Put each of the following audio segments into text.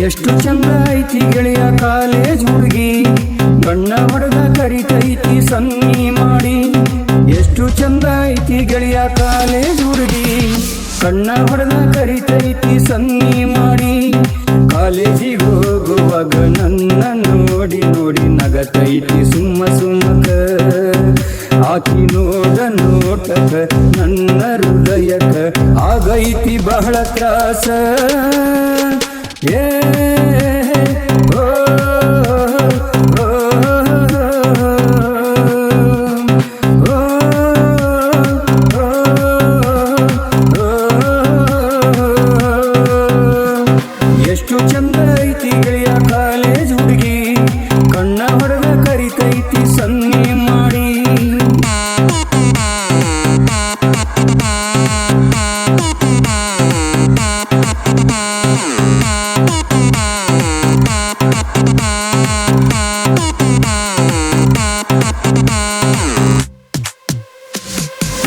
ಎಷ್ಟು ಚಂದ ಐತಿ ಗೆಳೆಯ ಕಾಲೇಜ್ ಹುಡುಗಿ, ಬಣ್ಣ ಹೊಡೆದ ಕರಿತೈತಿ ಸನ್ನಿ ಮಾಡಿ. ಎಷ್ಟು ಚಂದ ಐತಿ ಗೆಳೆಯ ಕಾಲೇಜ್ ಹುಡುಗಿ, ಕಣ್ಣ ಹೊಡೆದ ಕರಿತೈತಿ ಸನ್ನಿ ಮಾಡಿ. ಕಾಲೇಜಿಗೆ ಹೋಗುವಾಗ ನನ್ನ ನೋಡಿ ನೋಡಿ ನಗತೈತಿ ಸುಮ್ಮ ಸುಮ್ಮಕ. ಆಕಿ ನೋಡ ನೋಟಕ ನನ್ನ ಹೃದಯಕ ಆಗೈತಿ ಬಹಳ ತ್ರಾಸ. ಏ ಓ ಎಷ್ಟು ಚಂದ ಐತಿ ಗೆಳೆಯ ಕಾಲೇಜ್ ಹುಡುಗಿ, ಕಣ್ಣ ಹೊಡೆದ ಕರಿತೈತಿ ಸನ್ನಿ ಮಾಡಿ.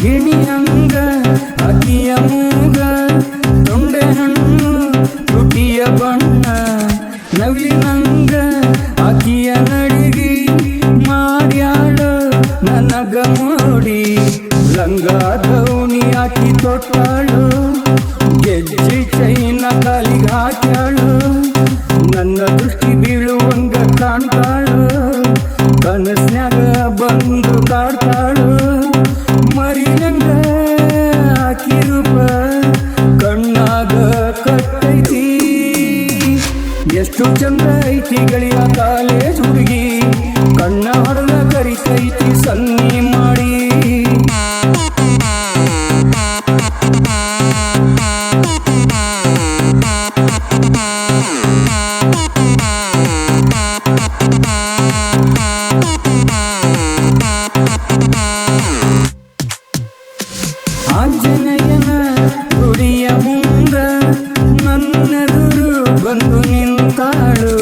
ಗಿಣಿಯಂಗ ಅಕ್ಕಿಯ ಮೂಗ, ತೊಂಡೆ ಹಣ್ಣು ತುಟಿಯ ಬಣ್ಣ, ನವಿಲಿನಂಗ ಅಕ್ಕಿಯ ನಡಿಗಿ ಮಾಡ್ಯಾಳ ನನಗ ಮೋಡಿ. ಲಂಗ ದೌನಿ ಹಾಕಿ ತೊಟ್ಟಾಳು, ಗೆಜ್ಜಿ ಚೈನ ಕಾಲಿಗೆ ಹಾಕ್ಯಾಳು, ನನ್ನ ದೃಷ್ಟಿ ಬೀಳುವಂಗ ಕಾಣ್ತಾಳು, ಕನಸ್ನ್ಯಾಗ ಬಂದು ಕಾಡ್ತಾಳು. ಮರಿಲಂಗ ಆಕಿ ರೂಪ ಕಣ್ಣಾಗ ಕಟ್ಟೈತಿ. ಎಷ್ಟು ಚಂದ ಐತಿ ಗೆಳೆಯ ಕಾಲೇಜ್ ಹುಡುಗಿ, ಕಣ್ಣ ಹೊಡೆದ ಕರಿತೈತಿ ಸನ್ನಿ ಮಾಡಿ. ಆಂಜನೇಯನ ಗುಡಿಯ ಮುಂದ ನನ್ನೆದುರು ಬಂದು ನಿಂತಾಳು,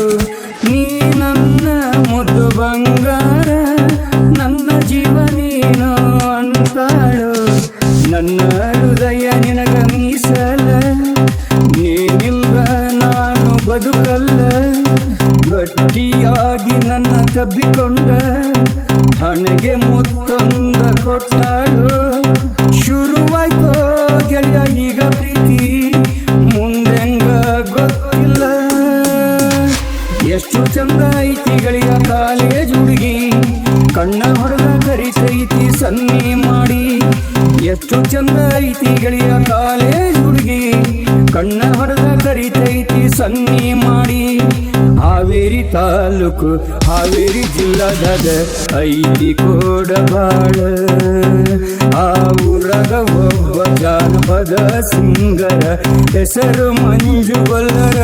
ನೀ ನನ್ನ ಮುದ್ದು ಬಂಗಾರ, ನನ್ನ ಜೀವ ನೀನು ಅಂತಾಳು. ನನ್ನ ಹೃದಯ ನಿನಗ ಮೀಸಲ, ನೀನಿಲ್ಲ ನಾನು ಬದುಕಲ್ಲ. ಗಟ್ಟಿಯಾಗಿ ನನ್ನ ತಬ್ಬಿಕೊಂಡ, ಹಣೆಗೆ ಮುತ್ತೊಂದ ಕೊಟ್ಟಾಳು. ಶುರುವಾಯ್ತೋ ಗೆಳೆಯ ಈಗ ಪ್ರೀತಿ, ಮುಂದೆಂಗ ಗೊತ್ತಿಲ್ಲ. ಎಷ್ಟು ಚಂದ ಐತಿ ಗೆಳೆಯ ಕಾಲೇಜ್ ಹುಡುಗಿ, ಕಣ್ಣ ಹೊಡೆದ ಕರಿತೈತಿ ಸನ್ನಿ ಮಾಡಿ. ಎಷ್ಟು ಚಂದ ಐತಿ ಗೆಳೆಯ ಕಾಲೇಜ್ ಹುಡುಗಿ, ಕಣ್ಣ ಹೊಡೆದ ಕರಿತೈತಿ ಸನ್ನಿ ಮಾಡಿ. ಹಾವೇರಿ ತಾಲೂಕು ಹಾವೇರಿ ಜಿಲ್ಲಾದಾಗ ಐತಿ ಕೋಡಬಾಳ. ಆ ಊರಾಗ ಒಬ್ಬ ಜಾನಪದ ಸಿಂಗರ ಹೆಸರು ಮಂಜು ಗೊಲ್ಲರ.